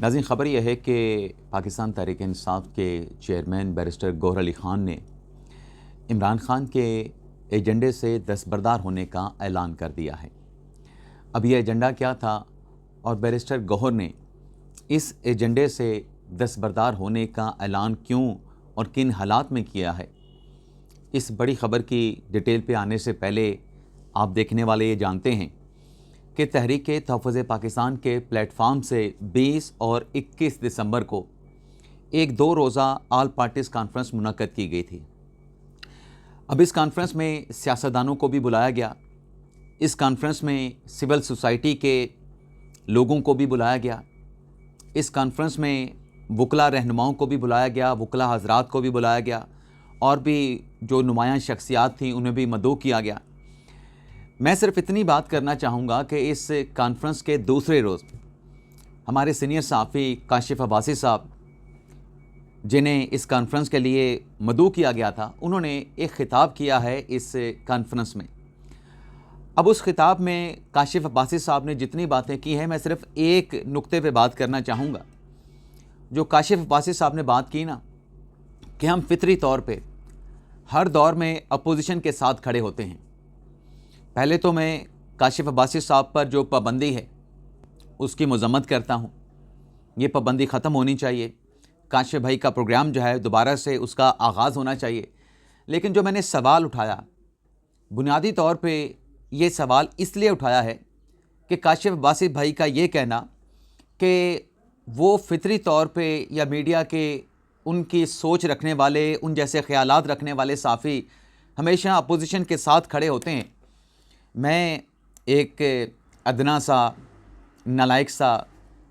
नाज़रीन, ख़बर यह है कि पाकिस्तान तहरीक इंसाफ के चेयरमैन बैरिस्टर गौहर अली ख़ान ने इमरान ख़ान के एजेंडे से दस्तबरदार होने का ऐलान कर दिया है। अब यह एजेंडा क्या था और बैरिस्टर गौहर ने इस एजेंडे से दस्तबरदार होने का ऐलान क्यों और किन हालात में किया है, इस बड़ी ख़बर की डिटेल पे आने से पहले आप देखने वाले ये जानते हैं कि तहरीक तहफ़्फ़ुज़ पाकिस्तान के प्लेटफार्म से 20 और 21 दिसंबर को एक 2 रोज़ा ऑल पार्टीज़ कॉन्फ्रेंस मुनक़्क़द की गई थी। अब इस कॉन्फ्रेंस में सियासतदानों को भी बुलाया गया, इस कॉन्फ्रेंस में सिविल सोसाइटी के लोगों को भी बुलाया गया, इस कॉन्फ्रेंस में वकला रहनुमाओं को भी बुलाया गया, वकला हज़रात को भी बुलाया गया और भी जो नुमायां शख्सियात थी उन्हें भी मदऊ किया गया। मैं सिर्फ इतनी बात करना चाहूँगा कि इस कॉन्फ्रेंस के दूसरे रोज़ हमारे सीनियर सहाफ़ी काशिफ़ अब्बासी साहब, जिन्हें इस कॉन्फ्रेंस के लिए मदऊ किया गया था, उन्होंने एक ख़िताब किया है इस कॉन्फ्रेंस में। अब उस ख़िताब में काशिफ़ अब्बासी साहब ने जितनी बातें की हैं, मैं सिर्फ एक नुक्ते पे बात करना चाहूँगा। जो काशिफ़ अब्बासी साहब ने बात की ना कि हम फ़ितरी तौर पे हर दौर में अपोजिशन के साथ खड़े होते हैं। पहले तो मैं काशिफ़ अब्बासी साहब पर जो पाबंदी है उसकी मज़म्मत करता हूँ, ये पाबंदी ख़त्म होनी चाहिए। काशिफ़ भाई का प्रोग्राम जो है दोबारा से उसका आगाज़ होना चाहिए। लेकिन जो मैंने सवाल उठाया, बुनियादी तौर पे ये सवाल इसलिए उठाया है कि काशिफ़ अब्बासी भाई का ये कहना कि वो फ़ितरी तौर पे या मीडिया के उनकी सोच रखने वाले, उन जैसे ख़यालात रखने वाले साफ़ी हमेशा अपोजिशन के साथ खड़े होते हैं। मैं एक अदना सा नालायक सा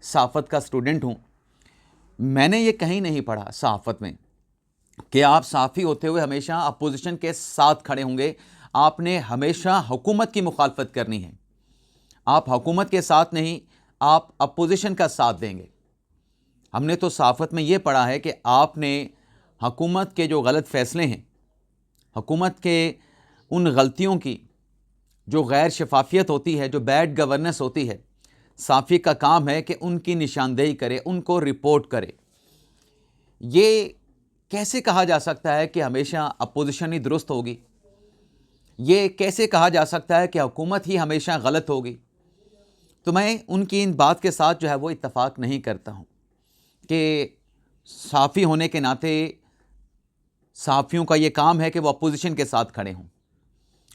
सहाफ़त का स्टूडेंट हूँ। मैंने ये कहीं नहीं पढ़ा सहाफ़त में कि आप सहाफ़ी होते हुए हमेशा अपोजिशन के साथ खड़े होंगे। आपने हमेशा हुकूमत की मुखालफत करनी है। आप हुकूमत के साथ नहीं, आप अपोजिशन का साथ देंगे। हमने तो सहाफ़त में ये पढ़ा है कि आपने हुकूमत के जो गलत फ़ैसले हैं, हुकूमत के उन गलतियों की जो गैर शफाफियत होती है, जो बैड गवर्नेंस होती है, साफ़ी का काम है कि उनकी निशानदेही करे, उनको रिपोर्ट करे। ये कैसे कहा जा सकता है कि हमेशा अपोजिशन ही दुरुस्त होगी? ये कैसे कहा जा सकता है कि हुकूमत ही हमेशा गलत होगी? तो मैं उनकी इन बात के साथ जो है वो इत्तफ़ाक़ नहीं करता हूँ कि साफ़ी होने के नाते साफ़ियों का ये काम है कि वो अपोजिशन के साथ खड़े हों।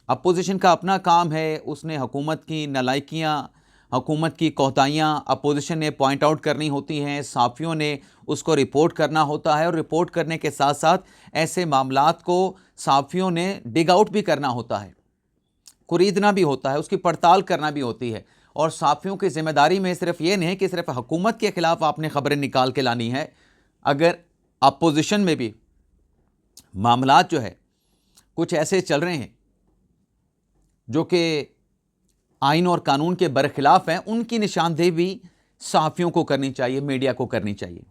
अपोजिशन का अपना काम है, उसने हुकूमत की नालायकियाँ, हुकूमत की कोताहियाँ अपोजिशन ने पॉइंट आउट करनी होती हैं, साफ़ियों ने उसको रिपोर्ट करना होता है और रिपोर्ट करने के साथ साथ ऐसे मामलात को साफ़ियों ने डिग आउट भी करना होता है, कुरीदना भी होता है, उसकी पड़ताल करना भी होती है। और साफ़ियों की ज़िम्मेदारी में सिर्फ ये नहीं कि सिर्फ हुकूमत के ख़िलाफ़ आपने ख़बरें निकाल के लानी है। अगर अपोजिशन में भी मामलात जो है कुछ ऐसे चल रहे हैं जो कि आइन और कानून के बरखिलाफ़ हैं, उनकी निशानदेही भी सहाफ़ियों को करनी चाहिए, मीडिया को करनी चाहिए।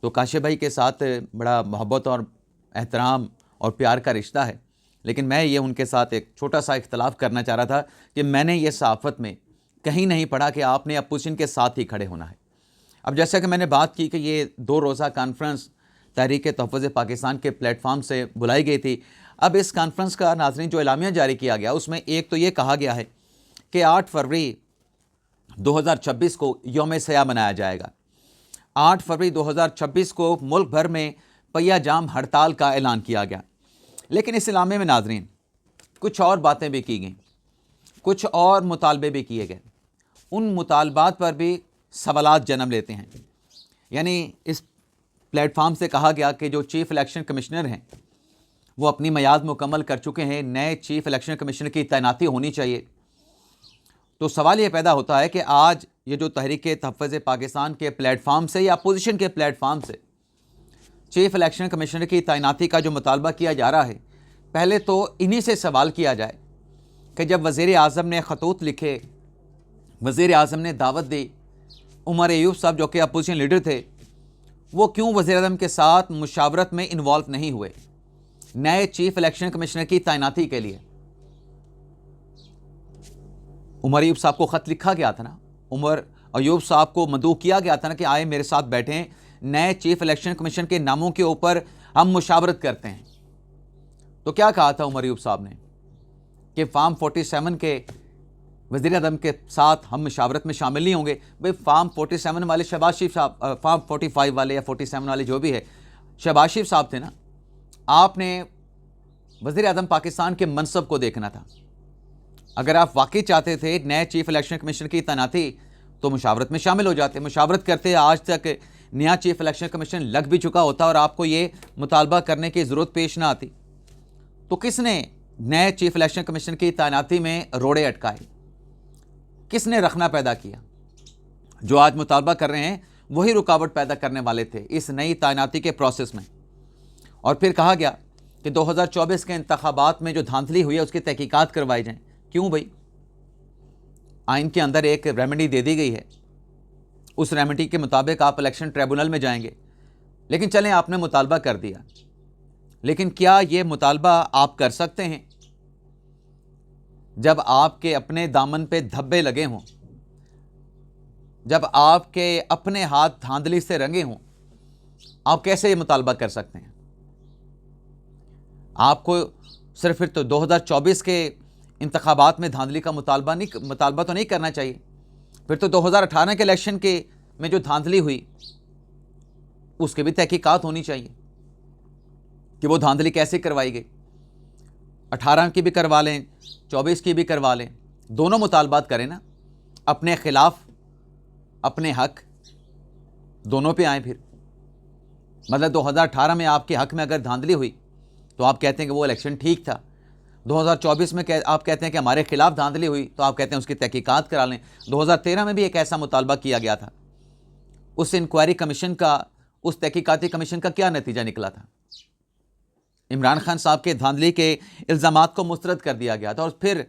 तो काशिफ़ भाई के साथ बड़ा मोहब्बत और एहतराम और प्यार का रिश्ता है, लेकिन मैं ये उनके साथ एक छोटा सा इख्तलाफ करना चाह रहा था कि मैंने ये सहाफ़त में कहीं नहीं पढ़ा कि आपने अपोजिशन के साथ ही खड़े होना है। अब जैसा कि मैंने बात की कि ये 2 रोज़ा कॉन्फ्रेंस तहरीक तहफ़्फ़ुज़ पाकिस्तान के प्लेटफार्म से बुलाई गई थी। अब इस कॉन्फ्रेंस का नाज़रीन जो एलामिया जारी किया गया, उसमें एक तो ये कहा गया है कि 8 फरवरी 2026 को यौम सयाह मनाया जाएगा। 8 फरवरी 2026 को मुल्क भर में पहिया जाम हड़ताल का ऐलान किया गया। लेकिन इस इलामे में नाज़रीन कुछ और बातें भी की गईं, कुछ और मुतालबे भी किए गए। उन मुतालबात पर भी सवालात जन्म लेते हैं। यानी इस प्लेटफार्म से कहा गया कि जो चीफ़ इलेक्शन कमिश्नर हैं वो अपनी मियाद मुकम्मल कर चुके हैं, नए चीफ़ इलेक्शन कमिश्नर की तैनाती होनी चाहिए। तो सवाल ये पैदा होता है कि आज ये जो तहरीक तहफ़्फ़ुज़ पाकिस्तान के प्लेटफार्म से या अपोजिशन के प्लेटफार्म से चीफ़ इलेक्शन कमिश्नर की तैनाती का जो मुतालबा किया जा रहा है, पहले तो इन्हीं से सवाल किया जाए कि जब वज़ीर आज़म ने ख़तूत लिखे, वज़ीर आज़म ने दावत दी, उमर अयूब साहब जो कि अपोजिशन लीडर थे, वो क्यों वज़ीर आज़म के साथ मुशावरत में इन्वॉल्व नहीं हुए नए चीफ़ इलेक्शन कमिश्नर की तैनाती के लिए? उमर अयूब साहब को ख़त लिखा गया था ना, अयूब साहब को मदऊ किया गया था ना कि आए मेरे साथ बैठें, नए चीफ इलेक्शन कमीशन के नामों के ऊपर हम मुशावरत करते हैं। तो क्या कहा था उमर अयूब साहब ने कि फार्म 47 के वज़ीर आज़म के साथ हम मुशावरत में शामिल नहीं होंगे। भाई फार्म 47 वाले शहबाज शरीफ साहब, फार्म 45 वाले या 47 वाले जो भी है, शहबाज शरीफ साहब थे ना। आपने वज़ीर आज़म पाकिस्तान के मनसब को देखना था। अगर आप वाकई चाहते थे नए चीफ इलेक्शन कमीशन की तैनाती, तो मुशावरत में शामिल हो जाते। मुशावरत करते आज तक नया चीफ इलेक्शन कमीशन लग भी चुका होता और आपको ये मुतालबा करने की ज़रूरत पेश ना आती। तो किसने नए चीफ इलेक्शन कमीशन की तैनाती में रोड़े अटकाए? किसने रखना पैदा किया? जो आज मुतालबा कर रहे हैं वही रुकावट पैदा करने वाले थे इस नई तैनाती के प्रोसेस में। और फिर कहा गया कि 2024 के इंतखाबात में जो धांधली हुई है उसकी तहकीकात करवाई जाए। क्यों भाई? आइन के अंदर एक रेमेडी दे दी गई है, उस रेमेडी के मुताबिक आप इलेक्शन ट्रिब्यूनल में जाएंगे। लेकिन चलें, आपने मुतालबा कर दिया, लेकिन क्या ये मुतालबा आप कर सकते हैं जब आपके अपने दामन पे धब्बे लगे हों, जब आपके अपने हाथ धांधली से रंगे हों? आप कैसे ये मुतालबा कर सकते हैं? आपको सिर्फ फिर तो 2024 के इंतखाबात में धांधली का मुतालबा तो नहीं करना चाहिए। फिर तो 2018 के इलेक्शन के में जो धांधली हुई उसकी भी तहकीकात होनी चाहिए कि वो धांधली कैसे करवाई गई। 18 की भी करवा लें, 24 की भी करवा लें, दोनों मुतालबात करें ना। अपने खिलाफ अपने हक दोनों पे आए। फिर मतलब 2018 में आपके हक में अगर धांधली हुई तो आप कहते हैं कि वो इलेक्शन ठीक था। 2024 में आप कहते हैं कि हमारे खिलाफ धांधली हुई तो आप कहते हैं उसकी तहकीकात करा लें। 2013 में भी एक ऐसा मुतालबा किया गया था। उस इंक्वायरी कमीशन का, उस तहकीकाती कमीशन का क्या नतीजा निकला था? इमरान खान साहब के धांधली के इल्ज़ामात को मुस्तरद कर दिया गया था। और फिर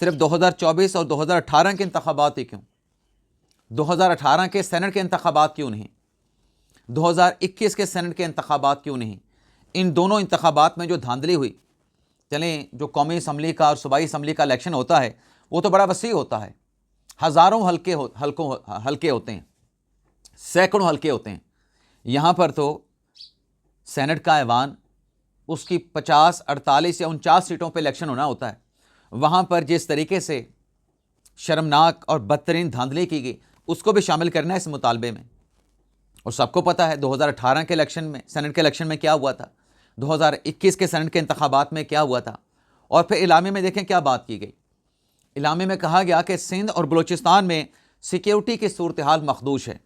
सिर्फ 2024 और 2018 के इंतखाबात ही क्यों? 2018 के सेनेट के इंतखाबात क्यों नहीं? 2021 के सेनेट के इंतखाबात क्यों नहीं? इन दोनों इंतखाबात में जो धांधली हुई, चलें जो कौमी असम्बली का और सूबाई असम्बली का इलेक्शन होता है वो तो बड़ा वसी होता है, हज़ारों हल्के होते हैं, सैकड़ों हल्के होते हैं। यहाँ पर तो सेनेट का ऐवान, उसकी 50, 48 या 49 सीटों पर इलेक्शन होना होता है। वहाँ पर जिस तरीके से शर्मनाक और बदतरीन धांधली की गई उसको भी शामिल करना है इस मुतालबे में। और सबको पता है 2018 के इलेक्शन में, सेनेट के इलेक्शन में क्या हुआ था, 2021 के सेनेट के इंतखाबात में क्या हुआ था। और फिर इलामे में देखें क्या बात की गई। इलामे में कहा गया कि सिंध और बलूचिस्तान में सिक्योरिटी की सूरत हाल मखदूश है।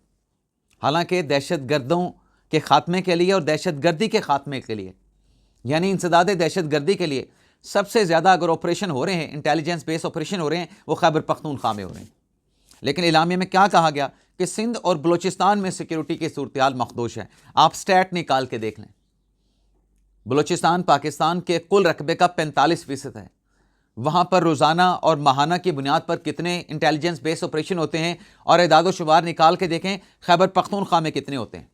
हालांकि दहशत गर्दों के ख़ात्मे के लिए और दहशत गर्दी के ख़ात्मे के लिए, यानी इंसदाद दहशत गर्दी के लिए सबसे ज़्यादा अगर ऑपरेशन हो रहे हैं, इंटेलिजेंस बेस्ड ऑपरेशन हो रहे हैं, वो खैबर पख्तूनख्वा में हो रहे हैं। लेकिन इलामे में क्या कहा गया कि सिंध और बलूचिस्तान में सिक्योरिटी की सूरत हाल मखदूश है। आप स्टैट निकाल के देख लें, बलूचिस्तान पाकिस्तान के कुल रकबे का 45% है। वहाँ पर रोज़ाना और माहाना की बुनियाद पर कितने इंटेलिजेंस बेस्ड ऑपरेशन होते हैं, और इदाद व शुमार निकाल के देखें खैबर पख्तूनख्वा में कितने होते हैं।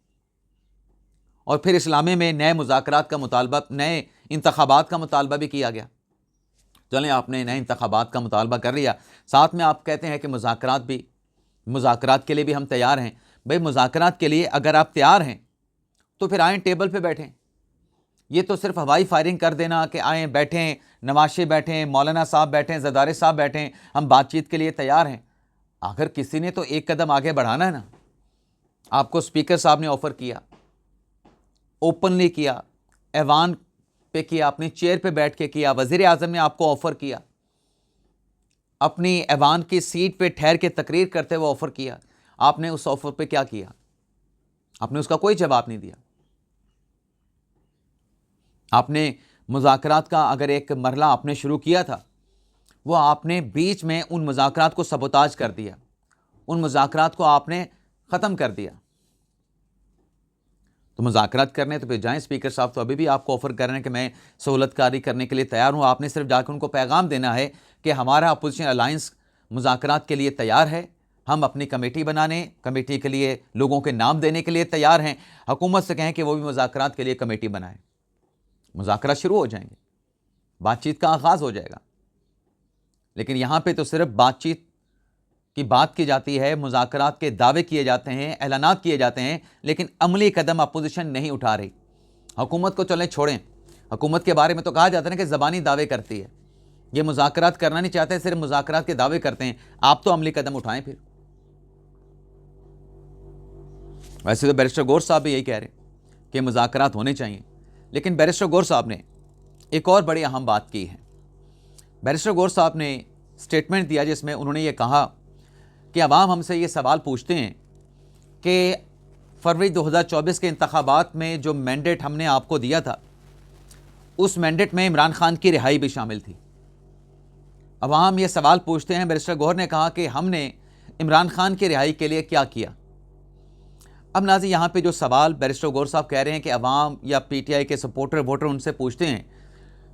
और फिर इस्लामे में नए मुज़ाकरात का मुतालबा, नए इंतखाबात का मुतालबा भी किया गया। चलें, आपने नए इंतखाबात का मुतालबा कर लिया, साथ में आप कहते हैं कि मुज़ाकरात के लिए भी हम तैयार हैं। भाई मुज़ाकरात के लिए अगर आप तैयार हैं तो फिर आएँ, टेबल पे बैठें। ये तो सिर्फ हवाई फायरिंग कर देना कि आएँ बैठें, नवाज़ बैठें, मौलाना साहब बैठें, ज़रदारी साहब बैठें, हम बातचीत के लिए तैयार हैं। अगर किसी ने तो एक कदम आगे बढ़ाना है ना। आपको स्पीकर साहब ने ऑफ़र किया, ओपनली किया, ऐवान पे किया, अपनी चेयर पे बैठ के किया, वज़ीर आज़म ने आपको ऑफ़र किया, अपनी ऐवान की सीट पे ठहर के तकरीर करते हुए ऑफ़र किया। आपने उस ऑफ़र पे क्या किया? आपने उसका कोई जवाब नहीं दिया। आपने मुज़ाकरात का अगर एक मरला आपने शुरू किया था, वो आपने बीच में उन मुज़ाकरात को सबोताज कर दिया, उन मुज़ाकरात को आपने ख़त्म कर दिया। तो मुज़ाकरात करने तो फिर जाएं। स्पीकर साहब तो अभी भी आपको ऑफ़र कर रहे हैं कि मैं सहूलतकारी करने के लिए तैयार हूँ। आपने सिर्फ जाकर उनको पैगाम देना है कि हमारा अपोजिशन अलायंस मुज़ाकरात के लिए तैयार है, हम अपनी कमेटी बनाने, कमेटी के लिए लोगों के नाम देने के लिए तैयार हैं। हुकूमत से कहें कि वो भी मुज़ाकरात के लिए कमेटी बनाए, मुज़ाकरात शुरू हो जाएंगे, बातचीत का आगाज़ हो जाएगा। लेकिन यहाँ पे तो सिर्फ बातचीत की बात की जाती है, मुज़ाकरात के दावे किए जाते हैं, ऐलानात किए जाते हैं, लेकिन अमली कदम अपोजिशन नहीं उठा रही। हुकूमत को चलें छोड़ें, हुकूमत के बारे में तो कहा जाता है ना कि ज़बानी दावे करती है, ये मुज़ाकरात करना नहीं चाहते, सिर्फ मुज़ाकरात के दावे करते हैं। आप तो अमली कदम उठाएं फिर। वैसे तो बैरिस्टर गौर साहब भी यही कह रहे हैं कि मुज़ाकरात होने चाहिए, लेकिन बैरिस्टर गौर साहब ने एक और बड़ी अहम बात की है। बैरिस्टर गौर साहब ने स्टेटमेंट दिया जिसमें उन्होंने ये कहा कि अवाम हमसे ये सवाल पूछते हैं कि फरवरी 2024 के इंतखाबात में जो मैंडेट हमने आपको दिया था, उस मैंडेट में इमरान खान की रिहाई भी शामिल थी। अवाम ये सवाल पूछते हैं, बैरिस्टर गौहर ने कहा कि हमने इमरान खान की रिहाई के लिए क्या किया। अब नाज़रीन, यहाँ पे जो सवाल बैरिस्टर गौहर साहब कह रहे हैं कि अवाम या पीटीआई के सपोर्टर वोटर उनसे पूछते हैं,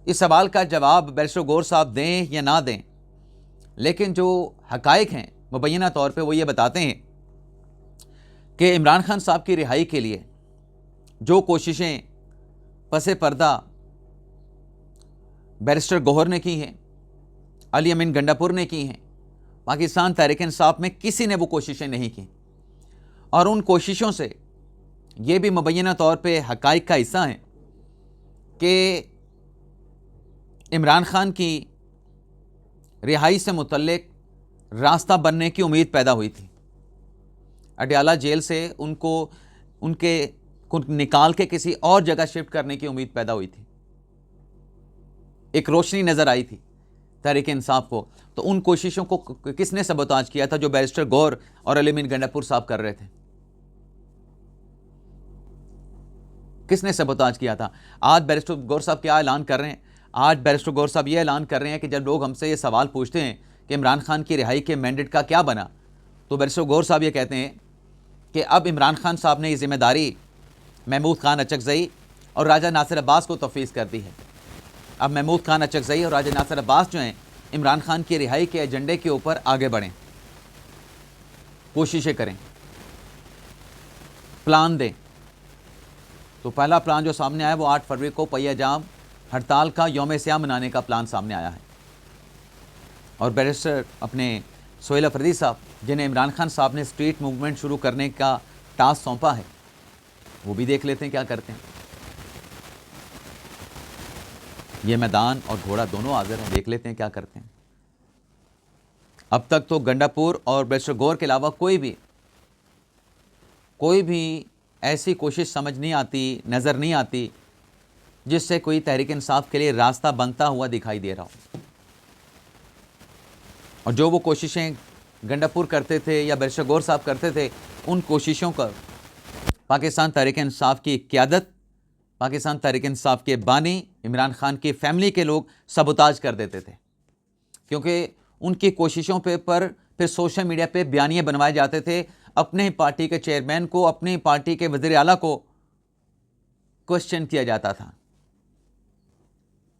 इस सवाल का जवाब बैरिस्टर गौहर साहब दें या ना दें, लेकिन जो हकायक हैं मुबैना तौर पे वो ये बताते हैं कि इमरान खान साहब की रिहाई के लिए जो कोशिशें पसे पर्दा बैरिस्टर गौहर ने की हैं, अली अमीन गंडापुर ने की हैं, पाकिस्तान तहरीक इंसाफ में किसी ने वो कोशिशें नहीं की। और उन कोशिशों से ये भी मुबैना तौर पे हकायक का हिस्सा है कि इमरान खान की रिहाई से मुतल्लिक रास्ता बनने की उम्मीद पैदा हुई थी। अडयाला जेल से उनको निकाल के किसी और जगह शिफ्ट करने की उम्मीद पैदा हुई थी, एक रोशनी नज़र आई थी तहरीक इंसाफ को। तो उन कोशिशों को किसने सबोताज किया था? जो बैरिस्टर गौर और अली अमीन गंडापुर साहब कर रहे थे। किसने सबोताज किया था? आज बैरिस्टर गौर साहब क्या ऐलान कर रहे हैं? आज बैरिस्टर गौर साहब ये ऐलान कर रहे हैं कि जब लोग हमसे ये सवाल पूछते हैं कि इमरान खान की रिहाई के मैंडेट का क्या बना, तो बैरिस्टर गौर साहब ये कहते हैं कि अब इमरान खान साहब ने ये जिम्मेदारी महमूद खान अचकज़ई और राजा नासिर अब्बास को तफवीज़ कर दी है। अब महमूद खान अचकज़ई और राजा नासिर अब्बास जो हैं, इमरान खान की रिहाई के एजेंडे के ऊपर आगे बढ़ें, कोशिशें करें, प्लान दें। तो पहला प्लान जो सामने आया वो 8 फरवरी को पहिया जाम हड़ताल का यौम स्याह मनाने का प्लान सामने आया है। और बैरिस्टर अपने सोहेल अफरीदी साहब, जिन्हें इमरान खान साहब ने स्ट्रीट मूवमेंट शुरू करने का टास्क सौंपा है, वो भी देख लेते हैं क्या करते हैं। ये मैदान और घोड़ा दोनों हाजिर हैं, देख लेते हैं क्या करते हैं। अब तक तो गंडापुर और बैरिस्टर गौर के अलावा कोई भी ऐसी कोशिश समझ नहीं आती, नज़र नहीं आती जिससे कोई तहरीक इंसाफ के लिए रास्ता बनता हुआ दिखाई दे रहा हो। और जो वो कोशिशें गंडापुर करते थे या बैरिस्टर गौर साहब करते थे, उन कोशिशों का पाकिस्तान तहरीक इंसाफ की क़यादत, पाकिस्तान तहरीक इंसाफ के बानी इमरान खान की फैमिली के लोग सबोताज कर देते थे, क्योंकि उनकी कोशिशों पे पर फिर सोशल मीडिया पे बयानिए बनवाए जाते थे। अपने ही पार्टी के चेयरमैन को, अपनी ही पार्टी के वज़ीर आला को क्वेश्चन किया जाता था,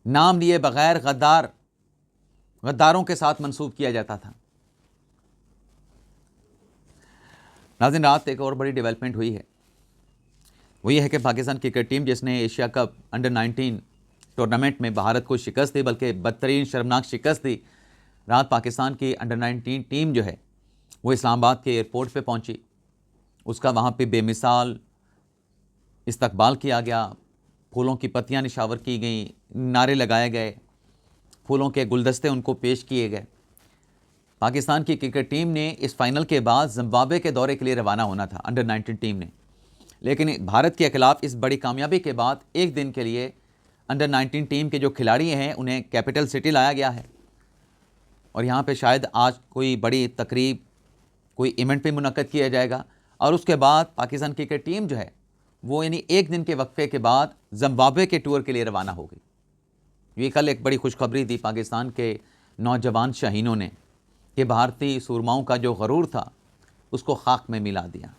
नाम लिए बगैर गद्दारों के साथ मंसूब किया जाता था। नाज़रीन, रात एक और बड़ी डेवलपमेंट हुई है, वो ये है कि पाकिस्तान क्रिकेट टीम, जिसने एशिया कप अंडर 19 टूर्नामेंट में भारत को शिकस्त दी, बल्कि बदतरीन शर्मनाक शिकस्त दी, रात पाकिस्तान की अंडर 19 टीम जो है वो इस्लामाबाद के एयरपोर्ट पे पहुंची। उसका वहाँ पे बेमिसाल इस्तकबाल किया गया, फूलों की पत्तियाँ निशावर की गई, नारे लगाए गए, फूलों के गुलदस्ते उनको पेश किए गए। पाकिस्तान की क्रिकेट टीम ने इस फाइनल के बाद जिम्बाब्वे के दौरे के लिए रवाना होना था, अंडर 19 टीम ने, लेकिन भारत के खिलाफ इस बड़ी कामयाबी के बाद एक दिन के लिए अंडर 19 टीम के जो खिलाड़ी हैं उन्हें कैपिटल सिटी लाया गया है। और यहाँ पे शायद आज कोई बड़ी तकरीब, कोई इवेंट भी मुनक्कद किया जाएगा। और उसके बाद पाकिस्तान क्रिकेट टीम जो है वो यानी एक दिन के वक्फे के बाद जिम्बाब्वे के टूर के लिए रवाना हो गई। ये कल एक बड़ी खुशखबरी दी पाकिस्तान के नौजवान शाहीनों ने कि भारतीय सूरमाओं का जो गरूर था उसको खाक में मिला दिया।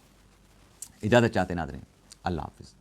इजाज़त चाहते नाज़रीन, अल्लाह हाफ़िज़।